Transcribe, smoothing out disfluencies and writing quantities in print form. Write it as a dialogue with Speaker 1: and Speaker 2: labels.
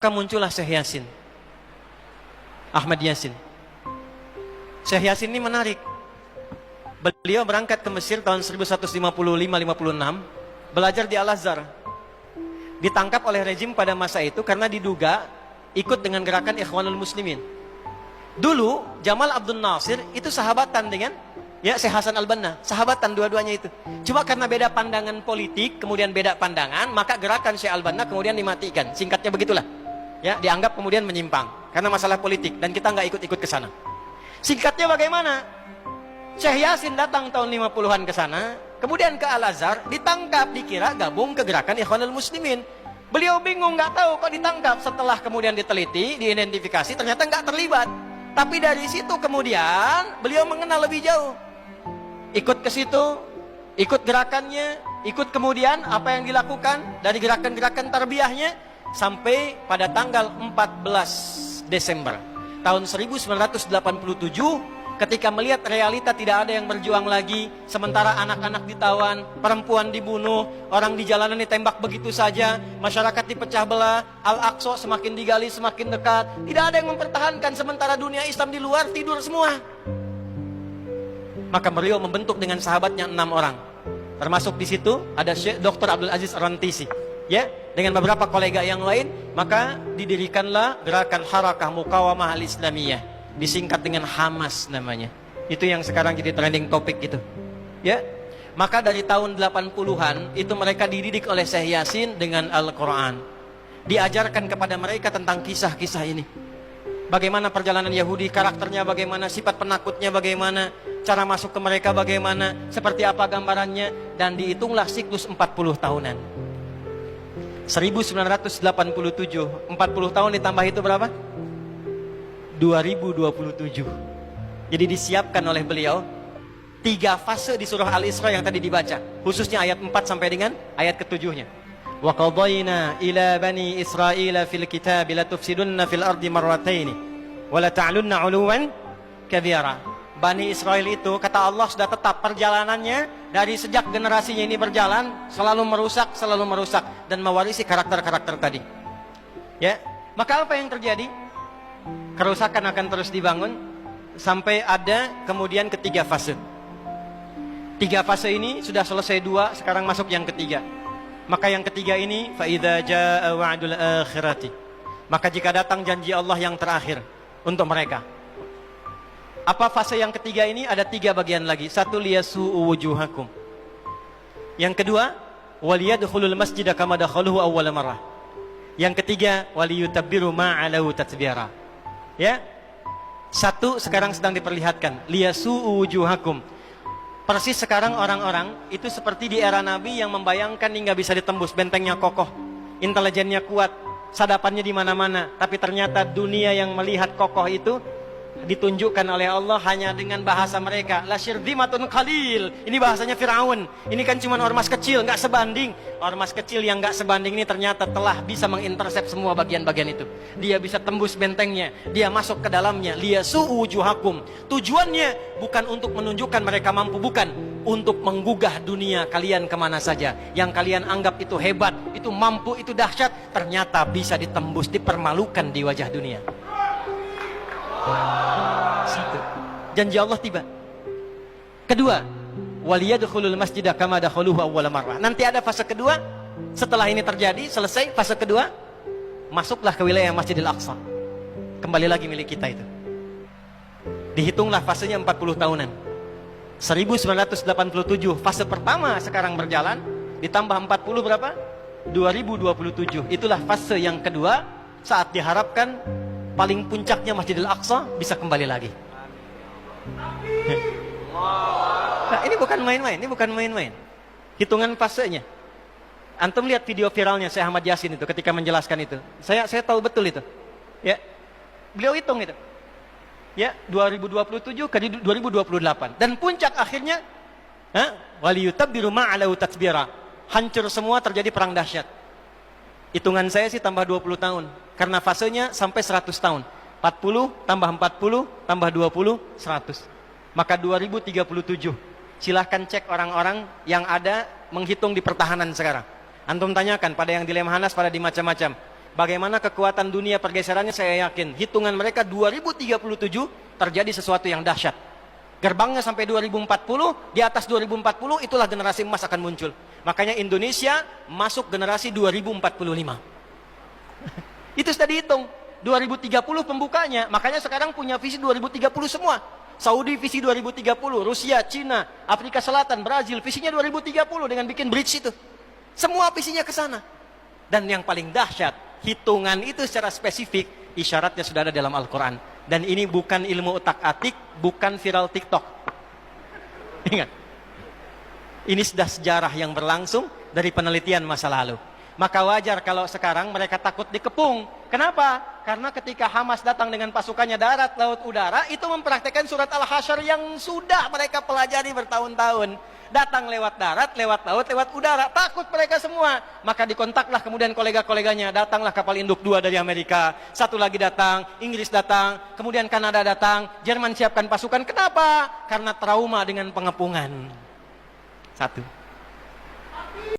Speaker 1: Maka muncullah Syekh Yasin, Ahmad Yasin. Syekh Yasin ini menarik. Beliau berangkat ke Mesir tahun 1155-56, belajar di Al-Azhar. Ditangkap oleh rejim pada masa itu karena diduga ikut dengan gerakan Ikhwanul Muslimin. Dulu Jamal Abdul Nasir itu sahabatan dengan Syekh Hasan Al-Banna, sahabatan dua-duanya itu. Cuma karena beda pandangan politik, kemudian beda pandangan, maka gerakan Syekh Al-Banna kemudian dimatikan. Singkatnya begitulah. Dianggap kemudian menyimpang karena masalah politik dan kita nggak ikut-ikut ke sana. Singkatnya bagaimana? Syekh Yasin datang tahun 50-an ke sana, kemudian ke Al-Azhar, ditangkap, dikira gabung ke gerakan Ikhwanul Muslimin. Beliau bingung, nggak tahu kok ditangkap. Setelah kemudian diteliti, diidentifikasi, ternyata nggak terlibat. Tapi dari situ kemudian beliau mengenal lebih jauh. Ikut ke situ, ikut gerakannya, ikut kemudian apa yang dilakukan dari gerakan-gerakan tarbiyahnya sampai pada tanggal 14 Desember tahun 1987 ketika melihat realita tidak ada yang berjuang lagi, sementara anak-anak ditawan, perempuan dibunuh, orang di jalanan ditembak begitu saja, masyarakat dipecah belah, Al-Aqsa semakin digali semakin dekat, tidak ada yang mempertahankan, sementara dunia Islam di luar tidur semua. Maka beliau membentuk dengan sahabatnya 6 orang. Termasuk di situ ada Syekh Dr. Abdul Aziz Ar-Rantisi, dengan beberapa kolega yang lain. Maka didirikanlah gerakan Harakah Muqawamah Al-Islamiyah, disingkat dengan Hamas namanya. Itu yang sekarang jadi trending topik itu. Maka dari tahun 80-an itu mereka dididik oleh Syekh Yasin dengan Al-Quran. Diajarkan kepada mereka tentang kisah-kisah ini. Bagaimana perjalanan Yahudi, karakternya bagaimana, sifat penakutnya bagaimana, cara masuk ke mereka bagaimana, seperti apa gambarannya, dan dihitunglah siklus 40 tahunan. 1987, 40 tahun ditambah itu berapa? 2027. Jadi disiapkan oleh beliau 3 fase di surah Al-Isra yang tadi dibaca, khususnya ayat 4 sampai dengan ayat ke-7-nya. Wa qadayna ila bani Israila fil kitab la tufsidunna fil ardi marrataini wa la ta'lunna 'uluwan kabira. Bani Israel itu kata Allah sudah tetap perjalanannya dari sejak generasinya ini berjalan selalu merusak dan mewarisi karakter-karakter tadi. Maka apa yang terjadi? Kerusakan akan terus dibangun sampai ada kemudian ketiga fase. 3 fase ini sudah selesai 2, sekarang masuk yang ketiga. Maka yang ketiga ini fa idza jaa wa'dul akhirati. Maka jika datang janji Allah yang terakhir untuk mereka. Apa fase yang ketiga ini? Ada 3 bagian lagi. 1, liyasu'u wujuhakum. Yang kedua, waliyadkhulul masjida kama dakhaluhu awwal marrah. Yang ketiga, waliyutabbiru ma'alahu tatbira. 1 sekarang sedang diperlihatkan, liyasu'u wujuhakum. Persis sekarang orang-orang itu seperti di era Nabi yang membayangkan hingga bisa ditembus, bentengnya kokoh, intelijennya kuat, sadapannya di mana-mana. Tapi ternyata dunia yang melihat kokoh itu ditunjukkan oleh Allah hanya dengan bahasa mereka. La syirdimatun qalil. Ini bahasanya Firaun. Ini kan cuma ormas kecil, nggak sebanding. Ormas kecil yang nggak sebanding ini ternyata telah bisa mengintersep semua bagian-bagian itu. Dia bisa tembus bentengnya, dia masuk ke dalamnya. Liyasu'u wujuhakum. Tujuannya bukan untuk menunjukkan mereka mampu, bukan, untuk menggugah dunia kalian kemana saja. Yang kalian anggap itu hebat, itu mampu, itu dahsyat, ternyata bisa ditembus, dipermalukan di wajah dunia. 1, janji Allah tiba. Kedua, waliyadkhulul masjida kama dakhaluhu awwal marrah. Nanti ada fase kedua. Setelah ini terjadi, selesai fase kedua, masuklah ke wilayah Masjidil Aqsa. Kembali lagi milik kita itu. Dihitunglah fasenya 40 tahunan. 1987 fase pertama sekarang berjalan, ditambah 40 berapa? 2027. Itulah fase yang kedua, saat diharapkan paling puncaknya Masjidil Aqsa bisa kembali lagi. Nah, ini bukan main-main, ini bukan main-main. Hitungan fasenya. Antum lihat video viralnya Syekh Ahmad Yasin itu ketika menjelaskan itu. Saya tahu betul itu. Beliau hitung itu. 2027 ke 2028 dan puncak akhirnya waliyutabbiru ma'alahu tatbira. Hancur semua, terjadi perang dahsyat. Hitungan saya sih tambah 20 tahun. Karena fasenya sampai 100 tahun. 40 tambah 40 tambah 20, 100. Maka 2037. Silahkan cek orang-orang yang ada menghitung di pertahanan sekarang. Antum tanyakan pada yang di Lemhanas, pada di macam-macam. Bagaimana kekuatan dunia pergeserannya saya yakin. Hitungan mereka 2037 terjadi sesuatu yang dahsyat. Gerbangnya sampai 2040, di atas 2040 itulah generasi emas akan muncul. Makanya Indonesia masuk generasi 2045. Itu sudah dihitung. 2030 pembukanya. Makanya sekarang punya visi 2030 semua. Saudi visi 2030, Rusia, Cina, Afrika Selatan, Brazil visinya 2030 dengan bikin bridge itu. Semua visinya ke sana. Dan yang paling dahsyat, hitungan itu secara spesifik isyaratnya sudah ada dalam Al-Quran. Dan ini bukan ilmu utak-atik, bukan viral TikTok. Ingat, ini sudah sejarah yang berlangsung dari penelitian masa lalu. Maka wajar kalau sekarang mereka takut dikepung. Kenapa? Karena ketika Hamas datang dengan pasukannya darat, laut, udara, itu mempraktekkan surat Al-Hasyr yang sudah mereka pelajari bertahun-tahun. Datang lewat darat, lewat laut, lewat udara. Takut mereka semua. Maka dikontaklah kemudian kolega-koleganya. Datanglah kapal induk 2 dari Amerika. Satu lagi datang, Inggris datang. Kemudian Kanada datang. Jerman siapkan pasukan. Kenapa? Karena trauma dengan pengepungan. Satu.